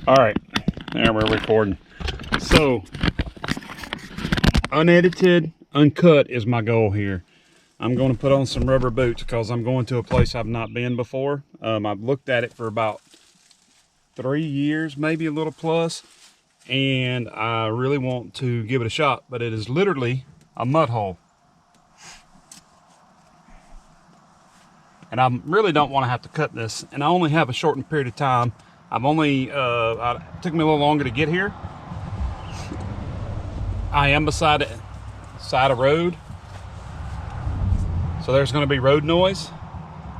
All right, there we're recording. So, unedited, uncut is my goal here. I'm going to put on some rubber boots because I'm going to a place I've not been before. I've looked at it for about 3 years, maybe a little plus, and I really want to give it a shot, but it is literally a mud hole. And I really don't want to have to cut this, and I only have a shortened period of time. I've only, it took me a little longer to get here. I am beside a road, so there's going to be road noise.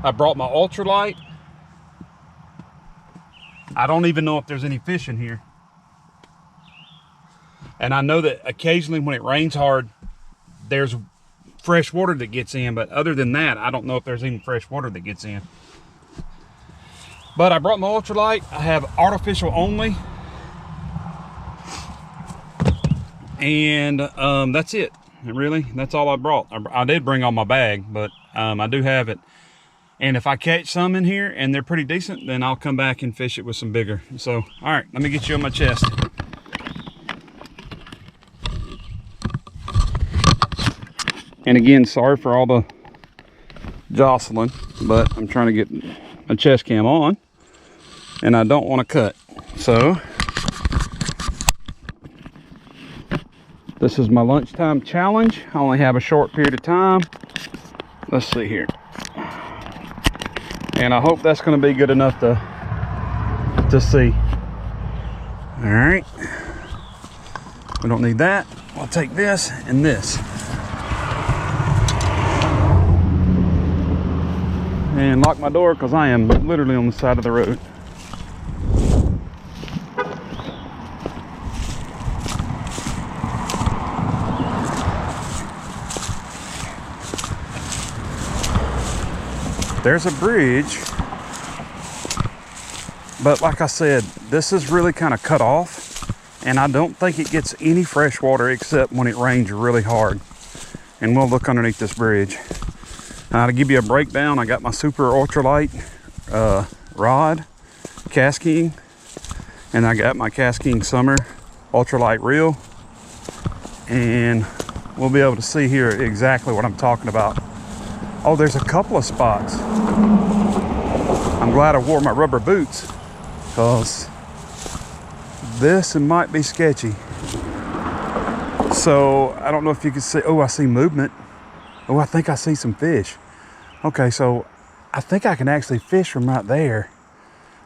I brought my ultralight. I don't even know if there's any fish in here. And I know that occasionally when it rains hard, there's fresh water that gets in, but other than that, I don't know if there's even fresh water that gets in. But I brought my ultralight. I have artificial only. And that's it. Really, that's all I brought. I did bring on my bag, but I do have it. And if I catch some in here and they're pretty decent, then I'll come back and fish it with some bigger. So, all right, let me get you on my chest. And again, sorry for all the jostling, but I'm trying to get my chest cam on and I don't want to cut. So this is my lunchtime challenge. I only have a short period of time. Let's see here. And I hope that's going to be good enough to see. All right. We don't need that. I'll take this and this. And lock my door because I am literally on the side of the road. There's a bridge, but like I said, this is really kind of cut off, and I don't think it gets any fresh water except when it rains really hard. And we'll look underneath this bridge. Now, to give you a breakdown, I got my super ultralight rod, Casking, and I got my Casking Summer ultralight reel, and we'll be able to see here exactly what I'm talking about. Oh, there's a couple of spots. I'm glad I wore my rubber boots because this might be sketchy. So I don't know if you can see. Oh, I see movement. Oh, I think I see some fish. Okay, so I think I can actually fish from right there.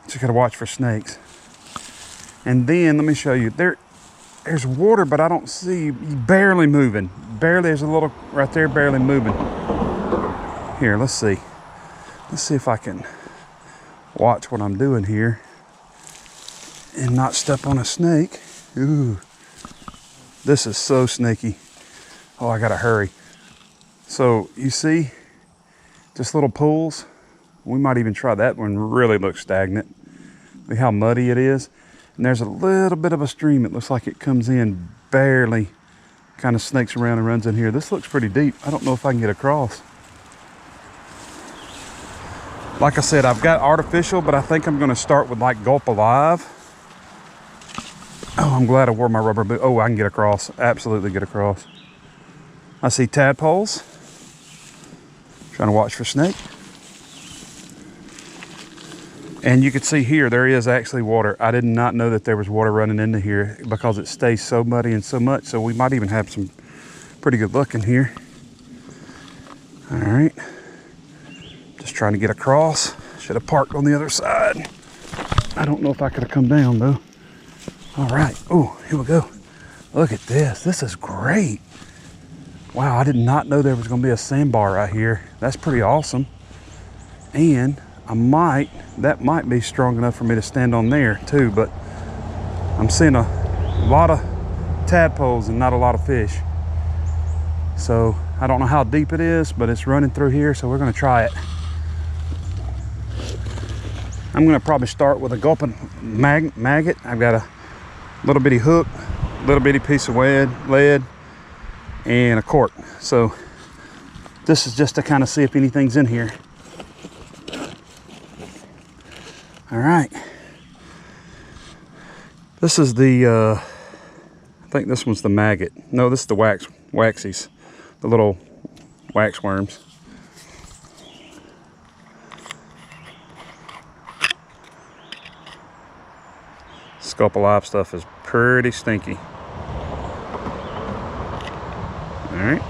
Just gotta watch for snakes. And then let me show you. There's water, but I don't see, barely moving. Barely, there's a little right there, barely moving. Here, let's see. Let's see if I can watch what I'm doing here and not step on a snake. Ooh, this is so snaky. Oh, I gotta hurry. So you see, just little pools. We might even try that one. Really looks stagnant. Look how muddy it is. And there's a little bit of a stream. It looks like it comes in barely, kind of snakes around and runs in here. This looks pretty deep. I don't know if I can get across. Like I said, I've got artificial, but I think I'm going to start with like Gulp Alive. Oh, I'm glad I wore my rubber boot. Oh, I can get across. Absolutely get across. I see tadpoles. Trying to watch for snake. And you can see here, there is actually water. I did not know that there was water running into here because it stays so muddy and so much. So we might even have some pretty good luck in here. All right. Just trying to get across. Should have parked on the other side. I don't know if I could have come down though. All right. Oh, here we go. Look at this. This is great. Wow, I did not know there was going to be a sandbar right here. That's pretty awesome. And that might be strong enough for me to stand on there too, but I'm seeing a lot of tadpoles and not a lot of fish. So I don't know how deep it is, but it's running through here, so we're going to try it. I'm going to probably start with a gulping maggot. I've got a little bitty hook, little bitty piece of lead, and a cork. So this is just to kind of see if anything's in here. All right. This is the, I think this one's the maggot. No, this is the waxies, the little wax worms. Scalpel live stuff is pretty stinky. All right.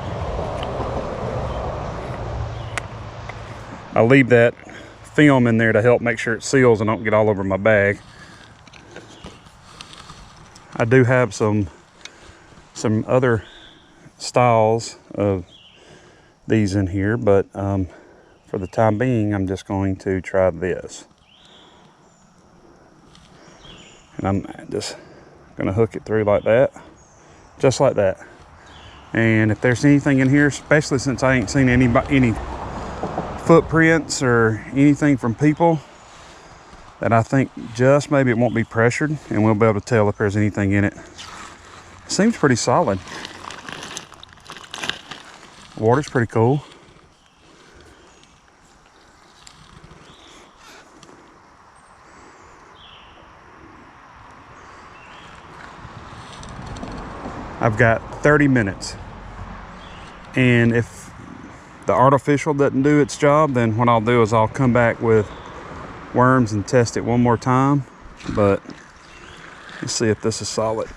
I'll leave that film in there to help make sure it seals and don't get all over my bag. I do have some other styles of these in here, but for the time being, I'm just going to try this. And I'm just gonna hook it through like that, just like that. And if there's anything in here, especially since I ain't seen any footprints or anything from people, that I think just maybe it won't be pressured, and we'll be able to tell if there's anything in it. It seems pretty solid. The water's pretty cool. I've got 30 minutes. And if the artificial doesn't do its job, then what I'll do is I'll come back with worms and test it one more time. But let's see if this is solid.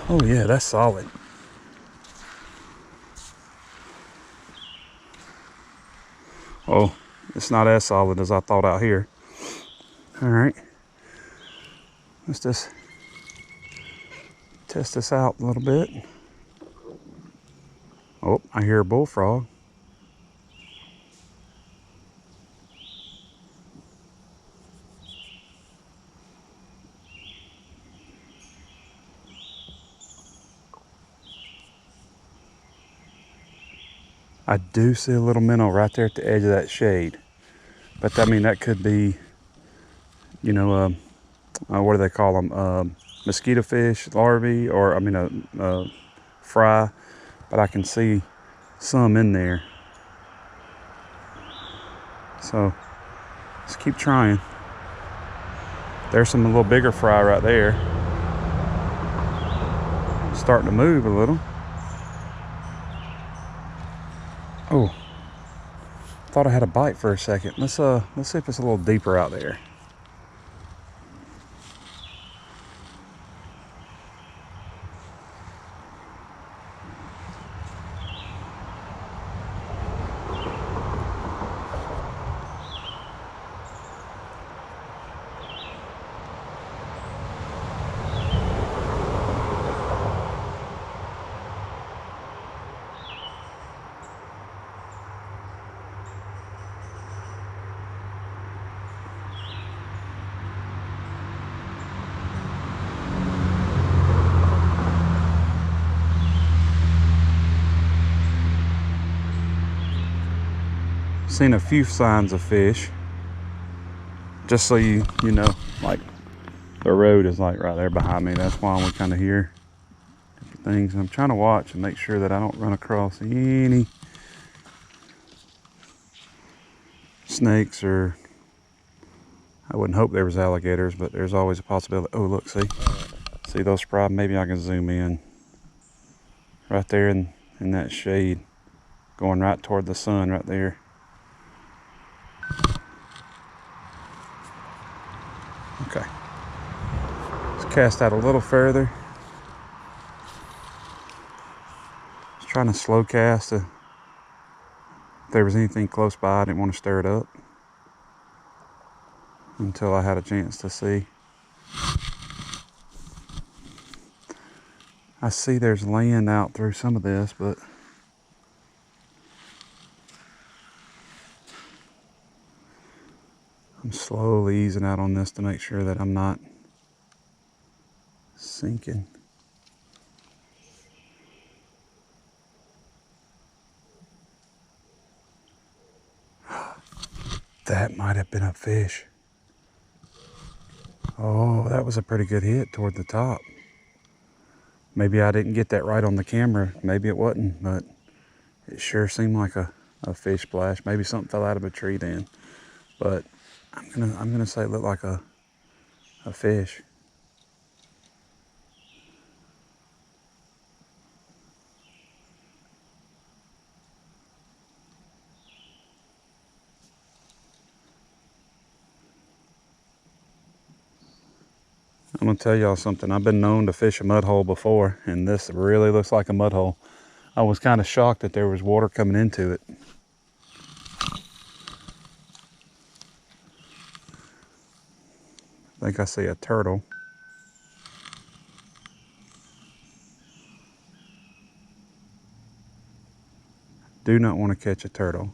Oh yeah, that's solid. Oh, it's not as solid as I thought out here. All right, let's just test this out a little bit. Oh, I hear a bullfrog. I do see a little minnow right there at the edge of that shade. But I mean, that could be, you know, what do they call them? Mosquito fish larvae, or I mean fry. But I can see some in there. So let's keep trying. There's some a little bigger fry right there. Starting to move a little. Oh, thought I had a bite for a second. Let's see if it's a little deeper out there. Seen a few signs of fish. Just so you know, like the road is like right there behind me. That's why we kind of hear different things. I'm trying to watch and make sure that I don't run across any snakes, or I wouldn't hope there was alligators, but there's always a possibility. Oh, look, see those spry? Maybe I can zoom in right there in that shade, going right toward the sun right there. Okay, let's cast out a little further. Just trying to slow cast. If there was anything close by, I didn't want to stir it up until I had a chance to see. I see there's land out through some of this, but I'm slowly easing out on this to make sure that I'm not sinking. That might have been a fish. Oh, that was a pretty good hit toward the top. Maybe I didn't get that right on the camera. Maybe it wasn't, but it sure seemed like a fish splash. Maybe something fell out of a tree then. But I'm gonna say it looked like a fish. I'm gonna tell y'all something. I've been known to fish a mud hole before, and this really looks like a mud hole. I was kind of shocked that there was water coming into it. I think I see a turtle. Do not want to catch a turtle.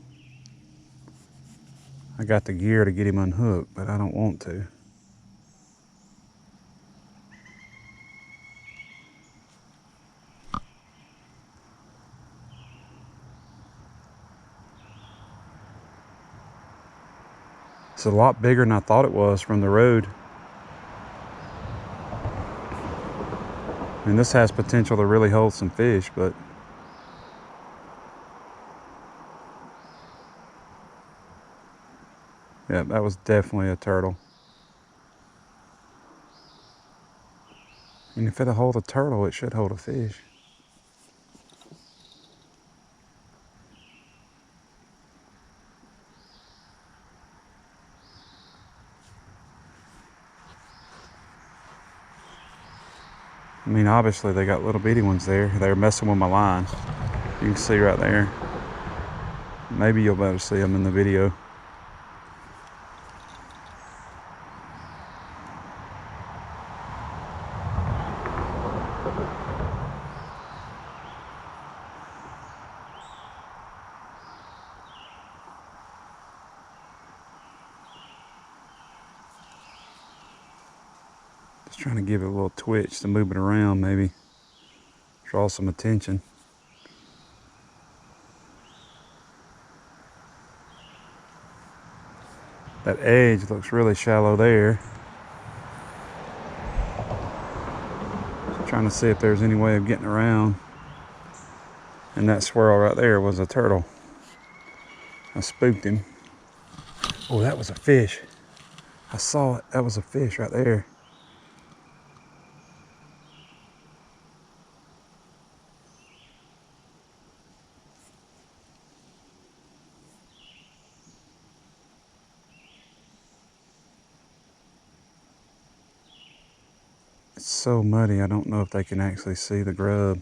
I got the gear to get him unhooked, but I don't want to. It's a lot bigger than I thought it was from the road. And this has potential to really hold some fish, but yeah, that was definitely a turtle. And if it'll hold a turtle, it should hold a fish. I mean, obviously they got little bitty ones there. They're messing with my line. You can see right there. Maybe you'll better see them in the video. Just trying to give it a little twitch to move it around, maybe draw some attention. That edge looks really shallow there. Just trying to see if there's any way of getting around. And that swirl right there was a turtle. I spooked him. Oh, that was a fish. I saw it. That was a fish right there. It's so muddy, I don't know if they can actually see the grub.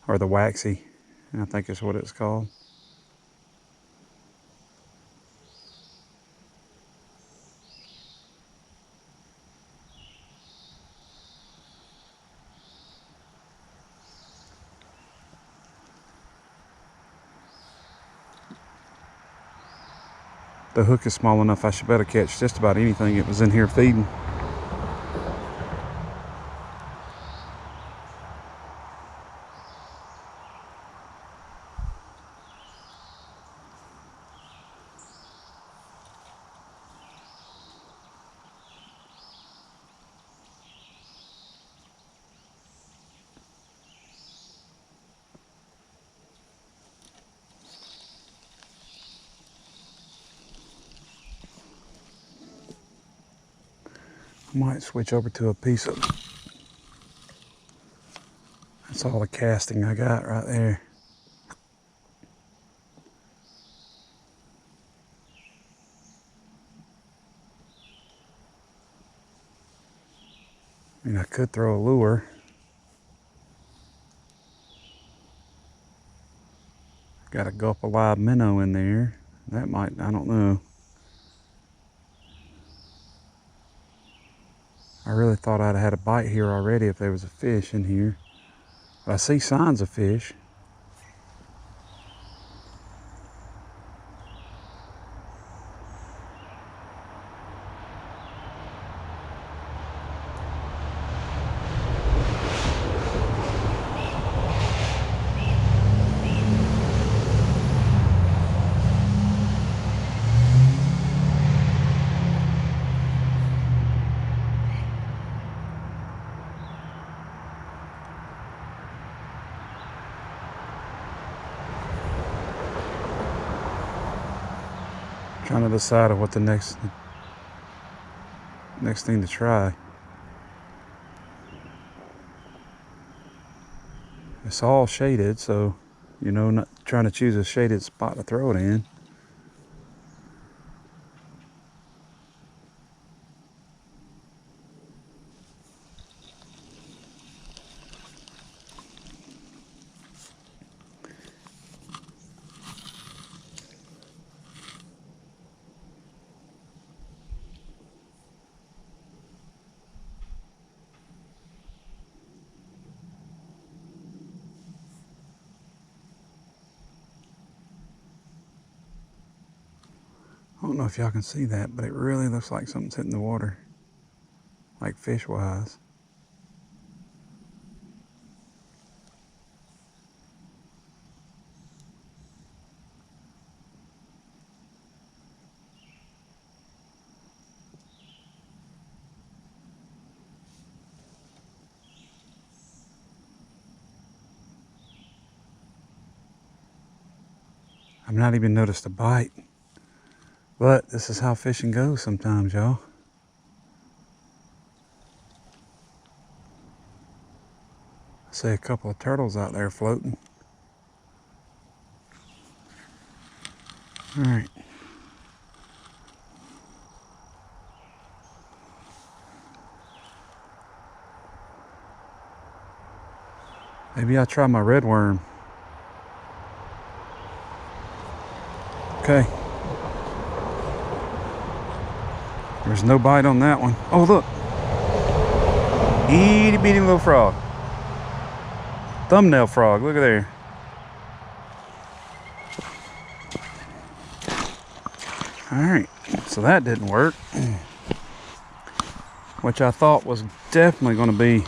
Or the waxy, I think is what it's called. The hook is small enough I should better catch just about anything that was in here feeding. I might switch over to a piece of, that's all the casting I got right there. I mean, I could throw a lure. Got a gulp of live minnow in there. That might, I don't know. I really thought I'd had a bite here already if there was a fish in here. But I see signs of fish. Trying to decide what the next thing to try. It's all shaded, so you know, not trying to choose a shaded spot to throw it in. don't know if y'all can see that, but it really looks like something's hitting the water, like fish-wise. I've not even noticed a bite, but this is how fishing goes sometimes, y'all. I see a couple of turtles out there floating. All right. Maybe I'll try my red worm. Okay. There's no bite on that one. Oh, look. Itty bitty little frog. Thumbnail frog. Look at there. Alright. So that didn't work. Which I thought was definitely going to be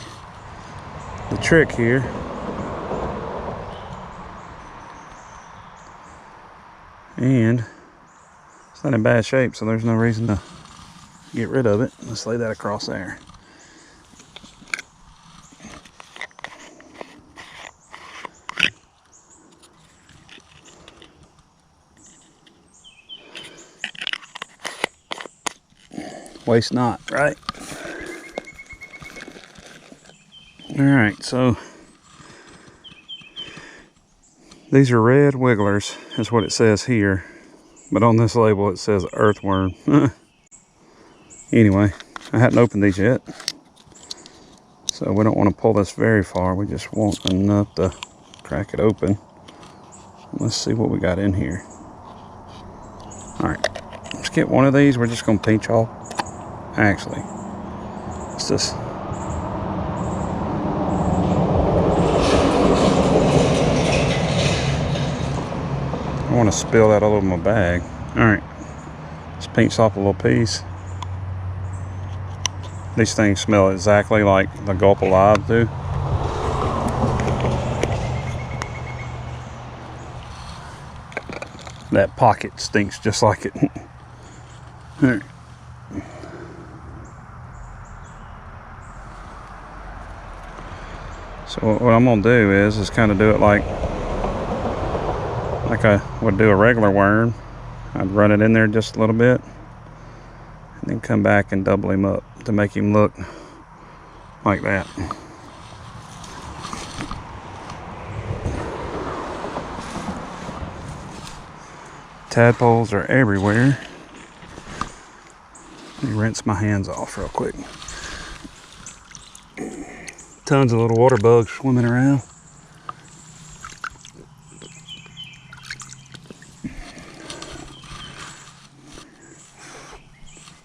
the trick here. And it's not in bad shape, so there's no reason to get rid of it. Let's lay that across there. Waste not, right? Alright, so these are red wigglers, is what it says here. But on this label it says earthworm. Anyway, I hadn't opened these yet. So we don't want to pull this very far. We just want enough to crack it open. Let's see what we got in here. Alright, let's get one of these. We're just going to pinch off. Actually, let's just... I want to spill that all over my bag. Alright, let's pinch off a little piece. These things smell exactly like the Gulp Alive do. That pocket stinks just like it. Alright. So what I'm gonna do is kind of do it like I would do a regular worm. I'd run it in there just a little bit and then come back and double him up to make him look like that. Tadpoles are everywhere. Let me rinse my hands off real quick. Tons of little water bugs swimming around.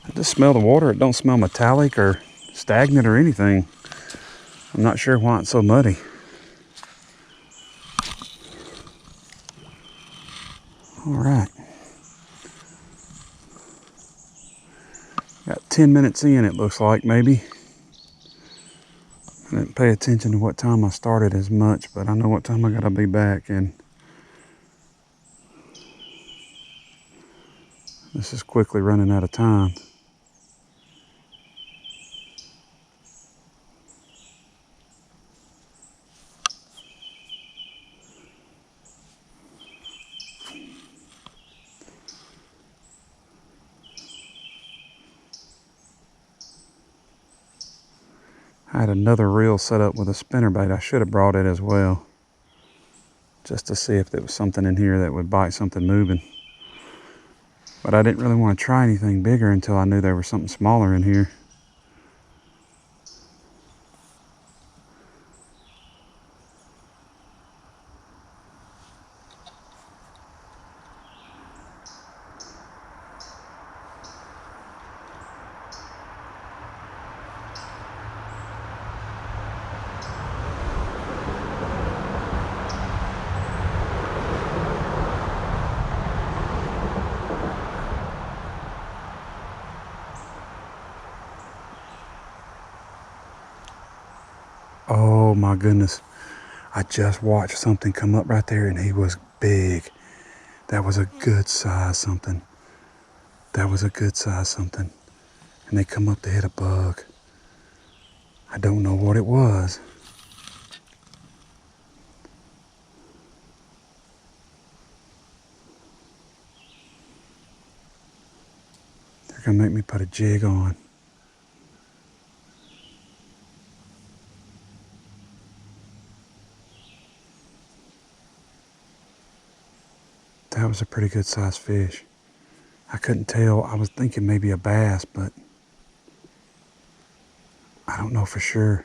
I just smell the water. It don't smell metallic or stagnant or anything. I'm not sure why it's so muddy. All right. Got 10 minutes in, it looks like, maybe. I didn't pay attention to what time I started as much, but I know what time I gotta be back, and this is quickly running out of time. I had another reel set up with a spinnerbait. I should have brought it as well, just to see if there was something in here that would bite something moving. But I didn't really want to try anything bigger until I knew there was something smaller in here. Oh my goodness. I just watched something come up right there and he was big. That was a good size something. That was a good size something. And they come up to hit a bug. I don't know what it was. They're gonna make me put a jig on. That was a pretty good sized fish. I couldn't tell. I was thinking maybe a bass, but I don't know for sure.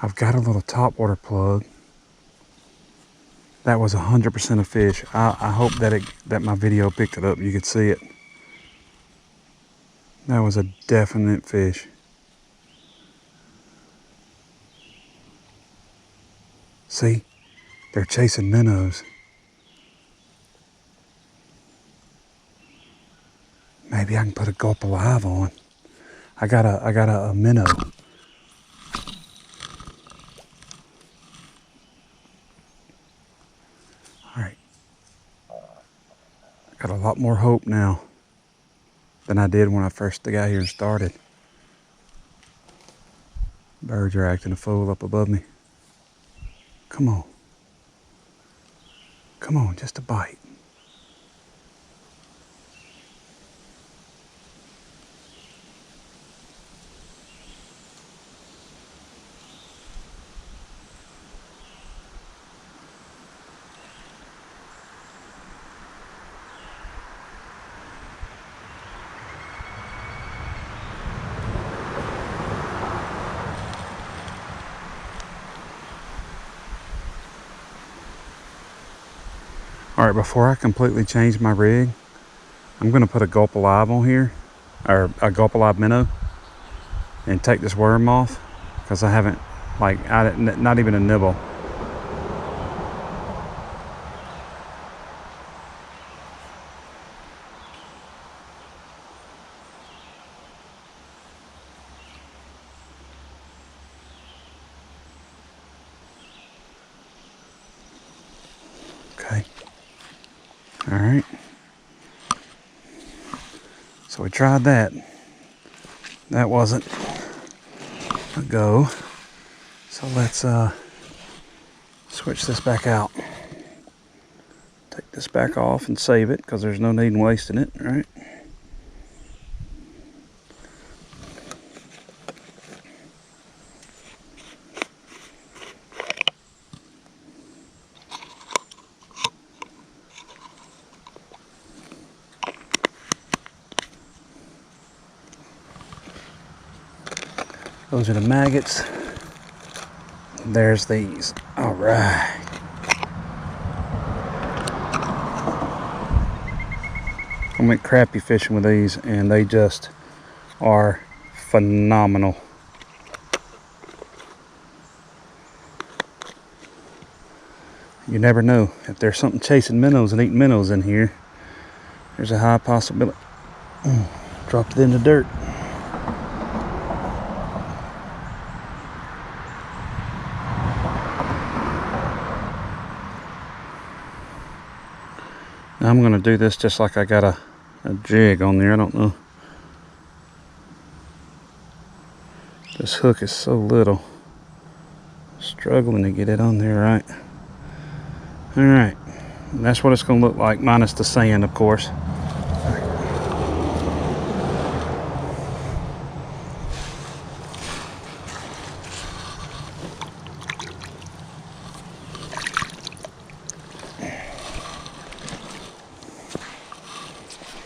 I've got a little topwater plug. That was 100% a fish. I hope that my video picked it up. You could see it. That was a definite fish. See, they're chasing minnows. Maybe I can put a gulp alive on. I got a minnow. All right. I got a lot more hope now than I did when I first got here and started. Birds are acting a fool up above me. Come on. Come on, just a bite. All right, before I completely change my rig, I'm gonna put a gulp alive on here, or a gulp alive minnow, and take this worm off, because I haven't, not even a nibble. Okay. All right. So we tried that. That wasn't a go. So let's switch this back out. Take this back off and save it, because there's no need in wasting it, right? Those are the maggots. There's these. All right. I went crappie fishing with these, and they just are phenomenal. You never know. If there's something chasing minnows and eating minnows in here, there's a high possibility. Dropped it in the dirt. Now I'm going to do this just like I got a jig on there. I don't know. This hook is so little. Struggling to get it on there right. Alright. That's what it's going to look like, minus the sand, of course.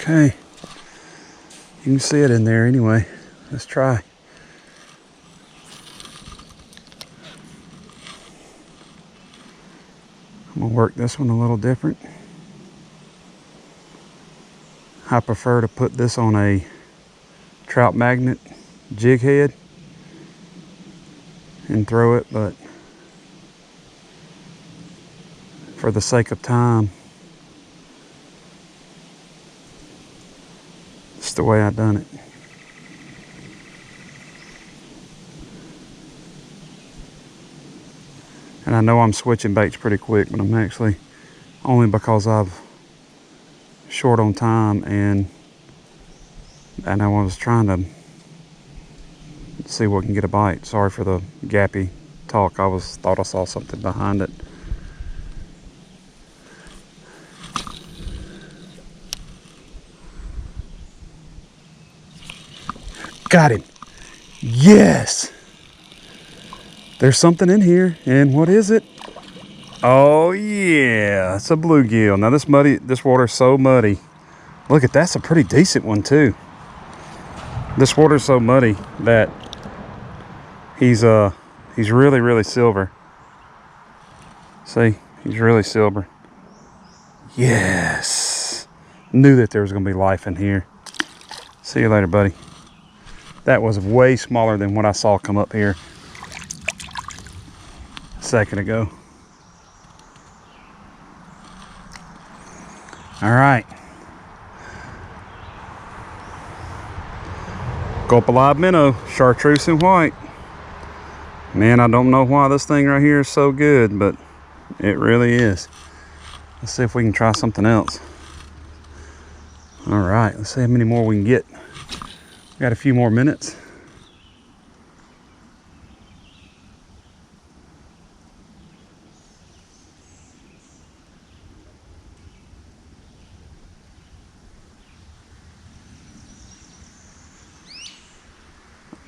Okay. You can see it in there anyway. Let's try. I'm gonna work this one a little different. I prefer to put this on a trout magnet jig head and throw it, but for the sake of time, it's the way I done it. And I know I'm switching baits pretty quick, but I'm actually only because I'm short on time, and I was trying to see what can get a bite. Sorry for the gappy talk. Thought I saw something behind it. Got him. Yes. There's something in here. And what is it? Oh yeah, it's a bluegill. Now this water's so muddy. Look at that's a pretty decent one too. This water's so muddy that he's really, really silver. See, he's really silver. Yes. Knew that there was gonna be life in here. See you later, buddy. That was way smaller than what I saw come up here a second ago. All right. Gulp live minnow, chartreuse and white. Man, I don't know why this thing right here is so good, but it really is. Let's see if we can try something else. All right, let's see how many more we can get. We got a few more minutes.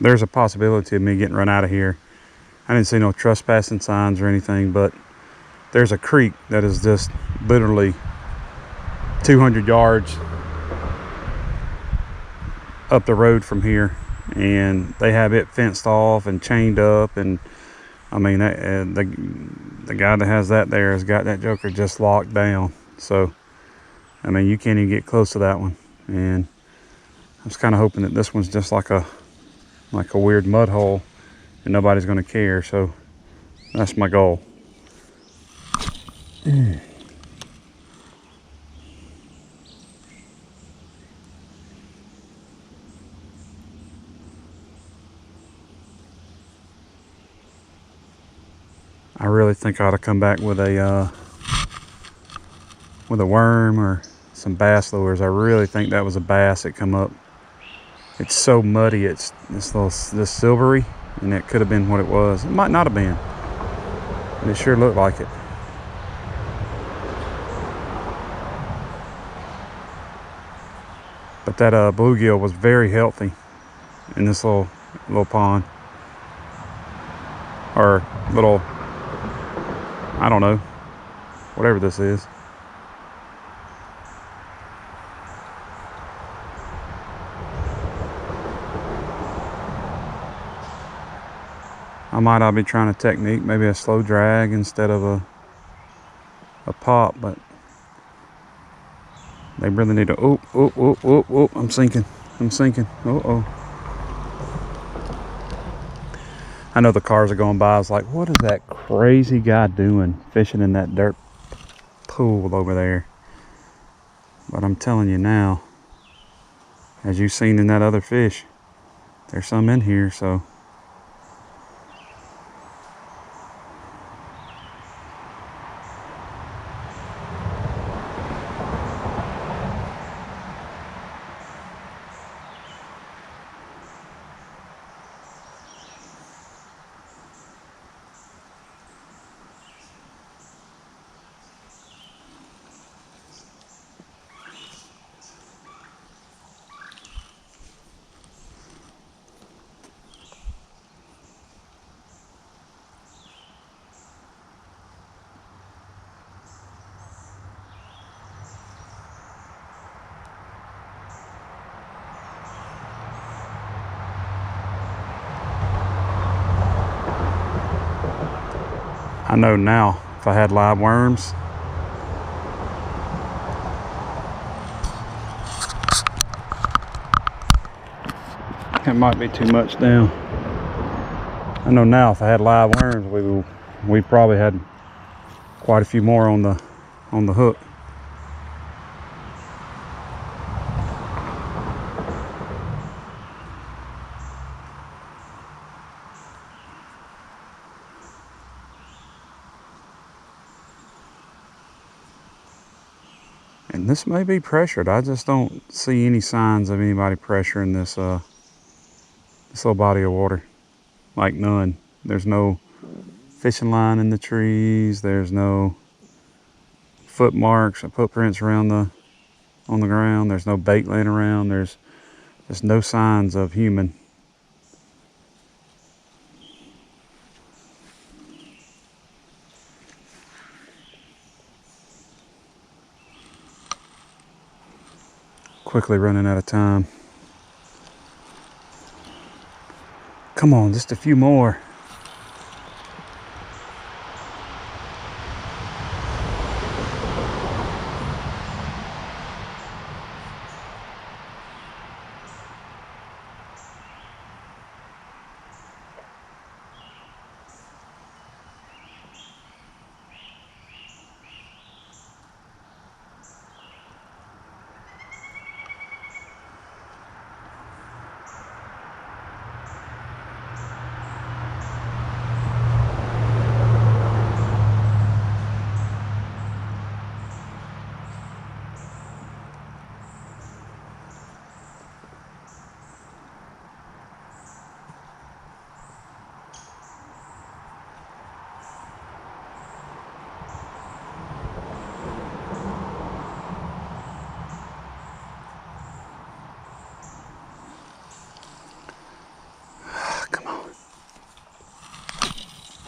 There's a possibility of me getting run out of here. I didn't see no trespassing signs or anything, but there's a creek that is just literally 200 yards up the road from here, and they have it fenced off and chained up. And I mean, the guy that has that there has got that joker just locked down. So I mean, you can't even get close to that one. And I was kind of hoping that this one's just like a weird mud hole and nobody's going to care. So that's my goal. I really think I ought to come back with a worm or some bass lures. I really think that was a bass that come up. It's so muddy, it's this silvery, and it could have been what it was. It might not have been, but it sure looked like it. But that bluegill was very healthy in this little pond, or little, I don't know, whatever this is. I might be trying a technique, maybe a slow drag instead of a pop, but they really need to, oh, I'm sinking. Uh-oh. I know the cars are going by. I was like, what is that crazy guy doing fishing in that dirt pool over there? But I'm telling you now, as you've seen in that other fish, there's some in here, so. I know now if I had live worms, it might be too much down. I know now if I had live worms, we probably had quite a few more on the hook. And this may be pressured. I just don't see any signs of anybody pressuring this this little body of water. Like none. There's no fishing line in the trees. There's no foot marks or footprints around on the ground. There's no bait laying around. There's no signs of human. Quickly running out of time. Come on, just a few more.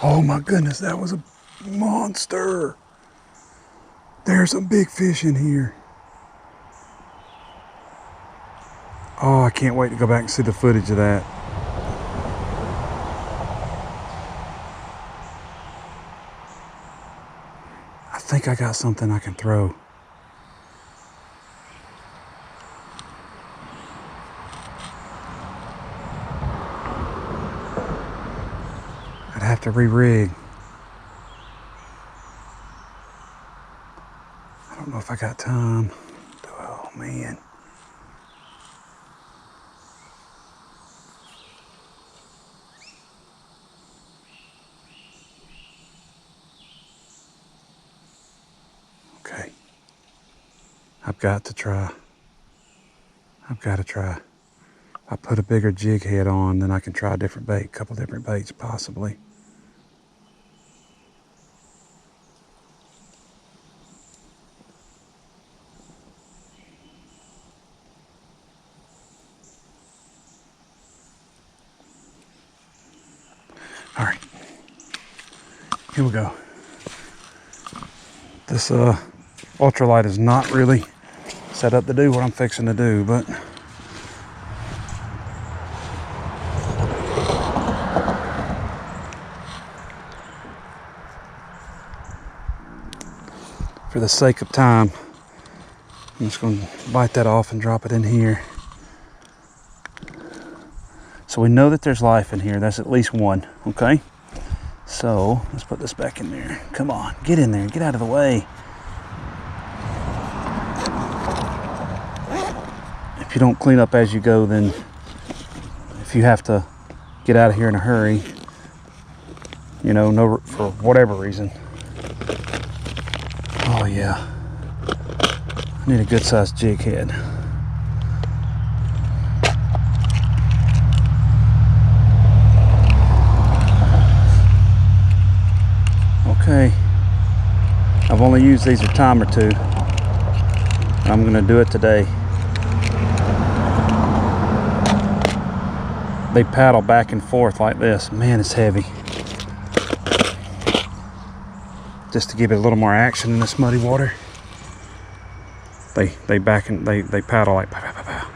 Oh my goodness, that was a monster. There's some big fish in here. Oh, I can't wait to go back and see the footage of that. I think I got something I can throw. I'd have to re-rig. I don't know if I got time. Oh man. Okay. I've got to try. I've got to try. If I put a bigger jig head on, then I can try a different bait, a couple different baits possibly. All right, here we go. This ultralight is not really set up to do what I'm fixing to do, but for the sake of time, I'm just going to bite that off and drop it in here. So we know that there's life in here. That's at least one, okay? So let's put this back in there. Come on, get in there, get out of the way. If you don't clean up as you go, then if you have to get out of here in a hurry, you know, no, for whatever reason. Oh yeah, I need a good sized jig head. Okay, I've only used these a time or two. I'm gonna do it today. They paddle back and forth like this. Man, it's heavy. Just to give it a little more action in this muddy water. They paddle like pow, pow, pow, pow.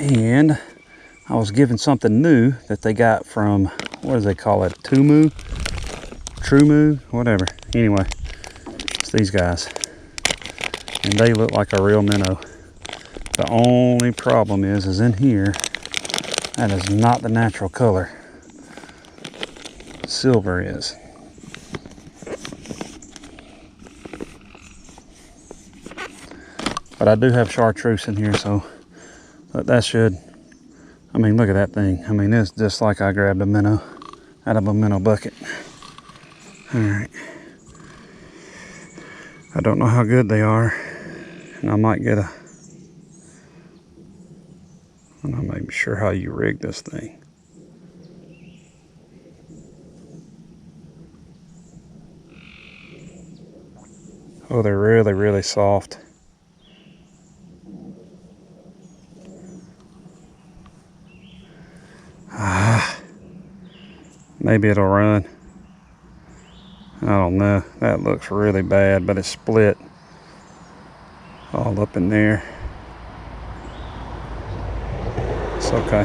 And I was given something new that they got from, what do they call it? Trumu, whatever. Anyway, it's these guys. And they look like a real minnow. The only problem is in here, that is not the natural color. Silver is. But I do have chartreuse in here, so that should, I mean, look at that thing. I mean, it's just like I grabbed a minnow out of a minnow bucket. All right. I don't know how good they are, and I might get I'm not maybe sure how you rig this thing. Oh, they're really, really soft. Maybe it'll run. I don't know. That looks really bad, but it's split all up in there. It's okay.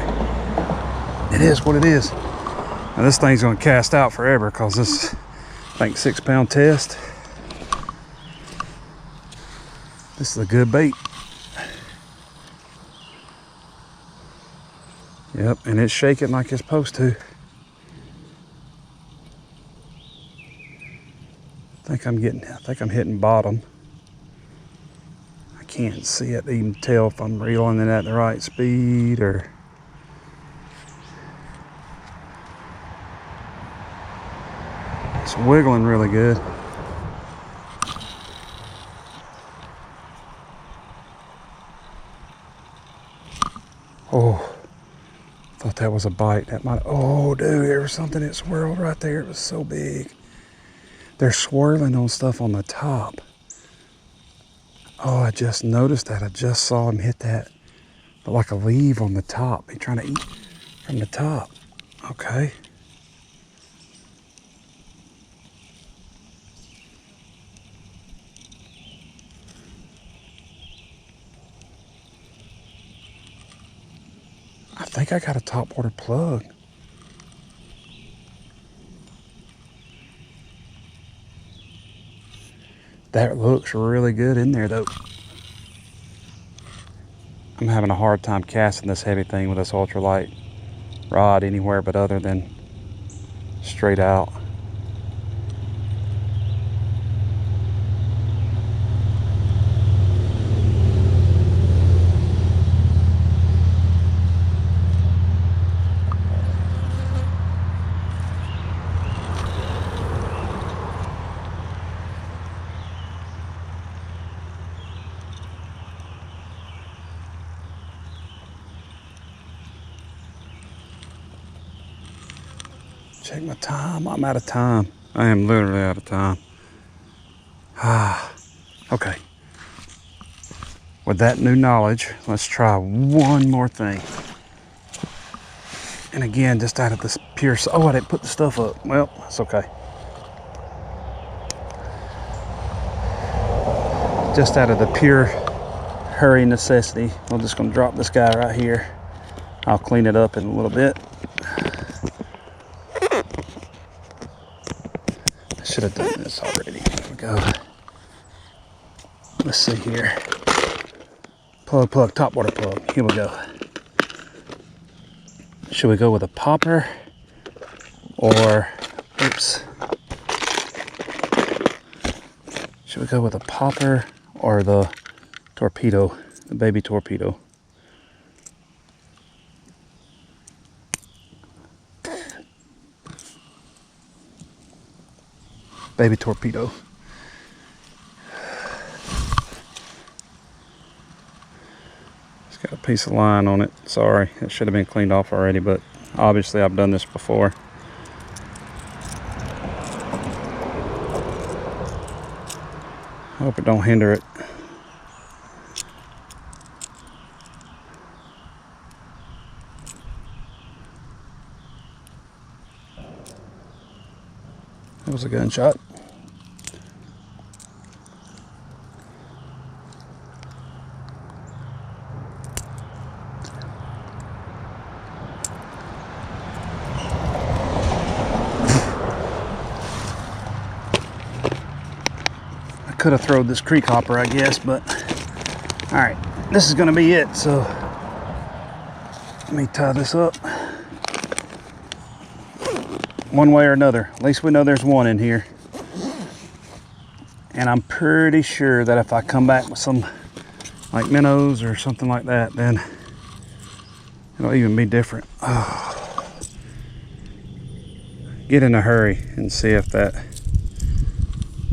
It is what it is. Now this thing's gonna cast out forever because this, I think, 6-pound test. This is a good bait. Yep, and it's shaking like it's supposed to. I think I'm hitting bottom. I can't see it to even tell if I'm reeling it at the right speed or. It's wiggling really good. Oh, thought that was a bite. That might, oh dude, there was something that swirled right there. It was so big. They're swirling on stuff on the top. Oh, I just noticed that. I just saw him hit that, but like a leaf on the top. He's trying to eat from the top. Okay. I think I got a topwater plug. That looks really good in there though. I'm having a hard time casting this heavy thing with this ultralight rod anywhere but other than straight out. Check my time. I'm out of time. I am literally out of time. Okay. With that new knowledge, let's try one more thing. And again, just out of this pure, oh, I didn't put the stuff up. Well, that's okay. Just out of the pure hurry necessity, I'm just gonna drop this guy right here. I'll clean it up in a little bit. I should have done this already. Here we go. Let's see here. Plug, topwater plug. Here we go. Should we go with a popper or, oops. Should we go with a popper or the torpedo, the baby torpedo? Baby torpedo. It's got a piece of line on it. Sorry, it should have been cleaned off already, but obviously I've done this before. I hope it don't hinder it. That was a gunshot. could have thrown this creek hopper, I guess, but all right, this is gonna be it. So let me tie this up one way or another. At least we know there's one in here. And I'm pretty sure that if I come back with some like minnows or something like that, then it'll even be different. Oh. Get in a hurry and see if that,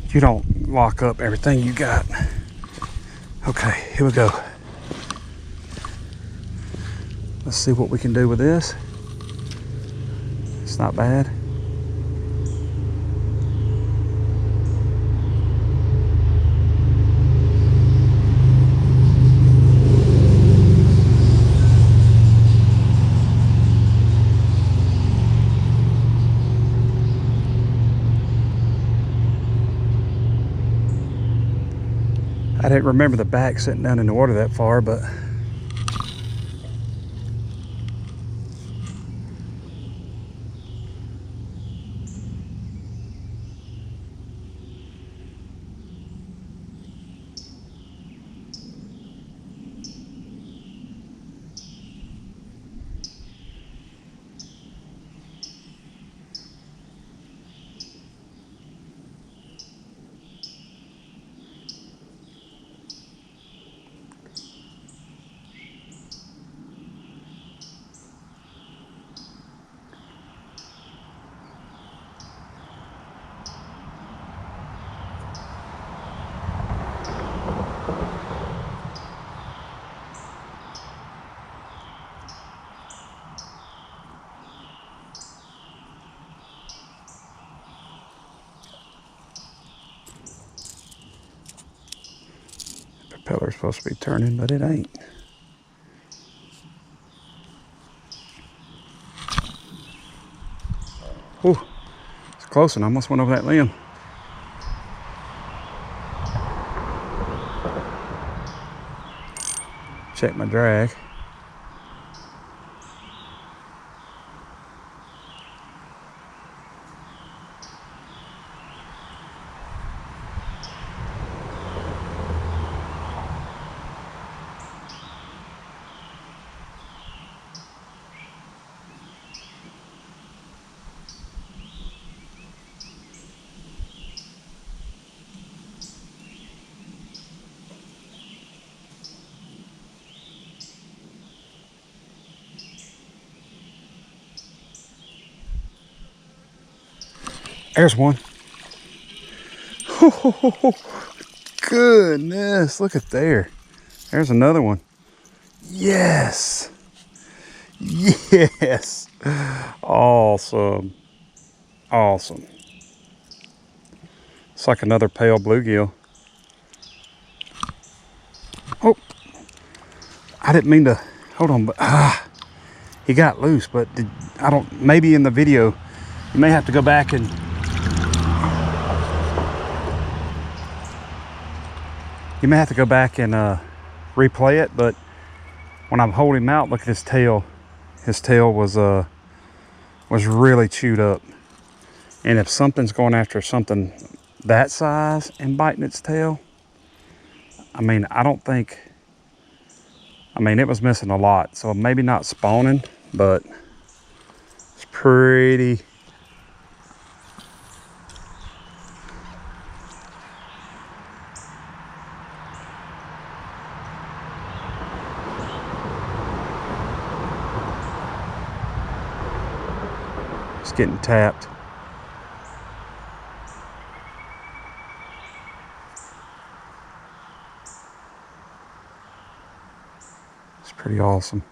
you don't lock up everything you got. Okay, here we go. Let's see what we can do with this. It's not bad. I didn't remember the back sitting down in the water that far, but the propeller's supposed to be turning, but it ain't. Whew, it's close and I almost went over that limb. Check my drag. There's one. Oh, goodness, look at there. There's another one. Yes. Yes. Awesome. Awesome. It's like another pale bluegill. Oh, I didn't mean to, hold on, but he got loose, but I don't, maybe in the video, you may have to go back and replay it, but when I'm holding him out, look at his tail. His tail was really chewed up. And if something's going after something that size and biting its tail, I mean, it was missing a lot. So maybe not spawning, but it's pretty. It's getting tapped. It's pretty awesome.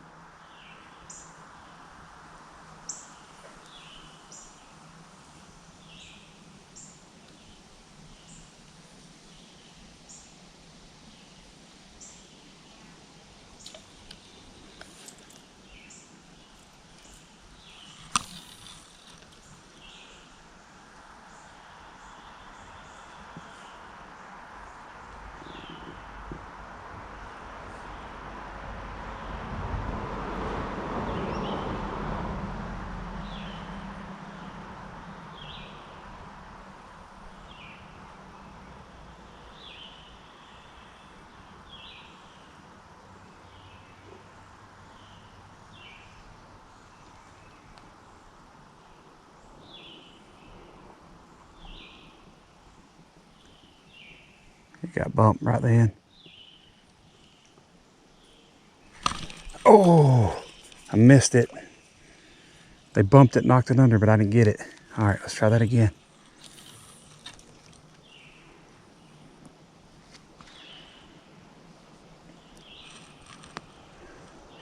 got bumped right then. Oh, I missed it. They bumped it, knocked it under, but I didn't get it. All right, let's try that again.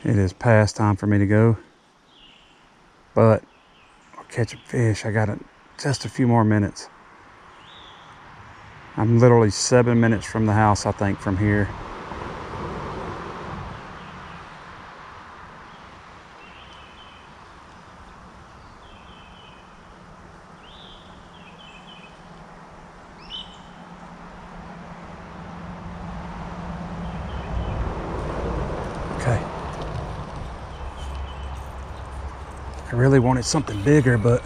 It is past time for me to go, but I'll catch a fish. I got just a few more minutes. I'm literally 7 minutes from the house, I think, from here. Okay. I really wanted something bigger, but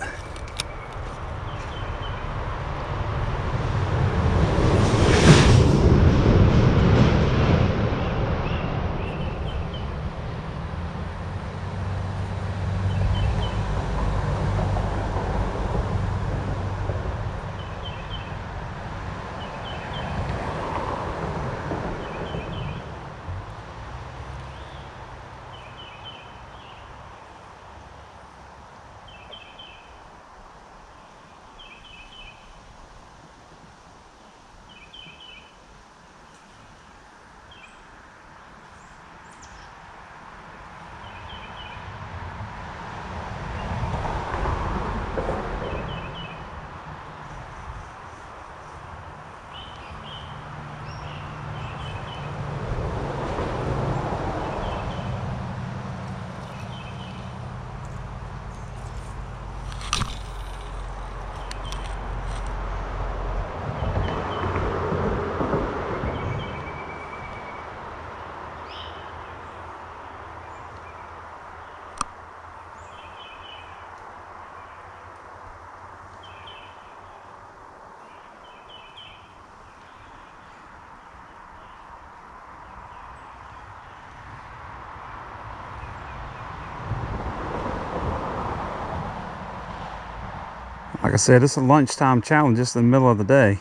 like I said, it's a lunchtime challenge just in the middle of the day.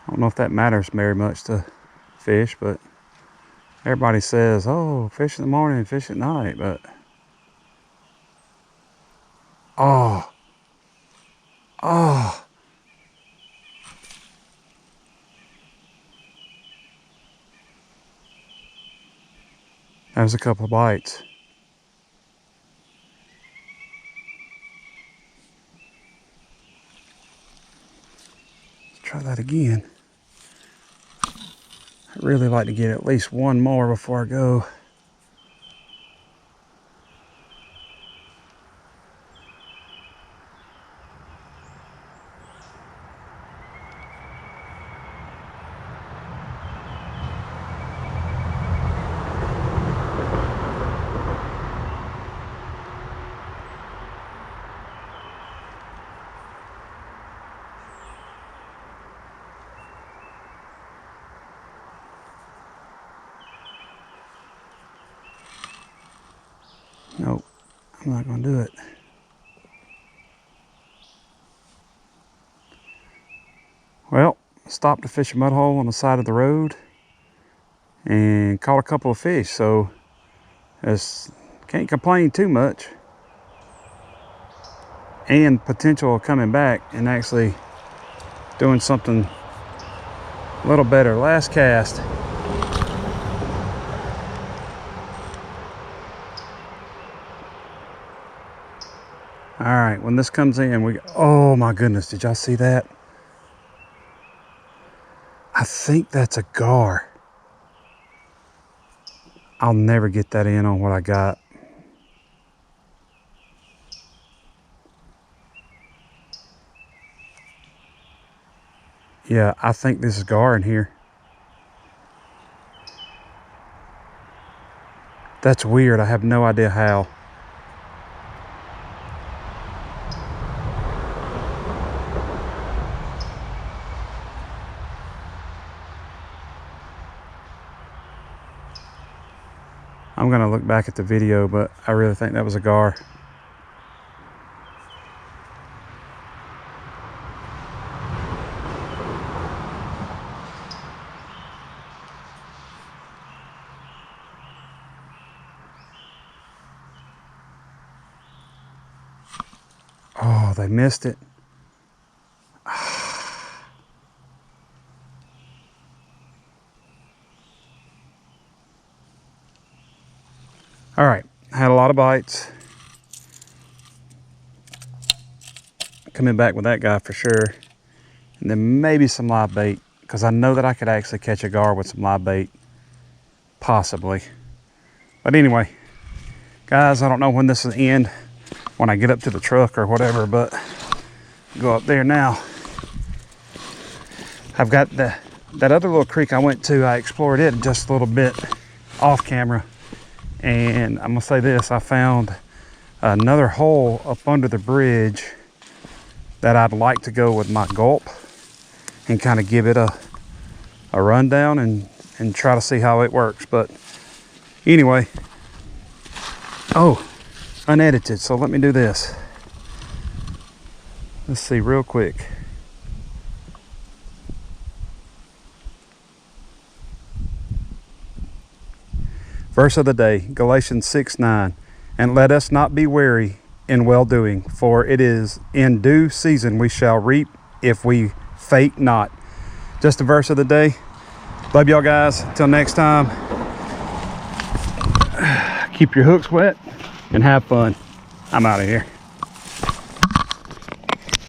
I don't know if that matters very much to fish, but everybody says, oh, fish in the morning, fish at night, but oh, that was a couple of bites. Let's try that again. I'd really like to get at least one more before I go. Nope, I'm not gonna do it. Well, stopped to fish a mud hole on the side of the road and caught a couple of fish, so can't complain too much. And potential of coming back and actually doing something a little better. Last cast. All right, when this comes in, oh my goodness, did y'all see that? I think that's a gar. I'll never get that in on what I got. Yeah, I think this is gar in here. That's weird, I have no idea how. I'm gonna look back at the video, but I really think that was a gar. Oh, they missed it. All right, had a lot of bites. Coming back with that guy for sure. And then maybe some live bait, because I know that I could actually catch a gar with some live bait, possibly. But anyway, guys, I don't know when this will end, when I get up to the truck or whatever, but go up there now. I've got that other little creek I went to, I explored it just a little bit off camera. And I'm gonna say this, I found another hole up under the bridge that I'd like to go with my gulp and kind of give it a rundown and try to see how it works. But anyway, oh, unedited, so let me do this. Let's see real quick. Verse of the day, Galatians 6:9. And let us not be weary in well-doing, for it is in due season we shall reap if we faint not. Just a verse of the day. Love y'all guys. Till next time. Keep your hooks wet and have fun. I'm out of here.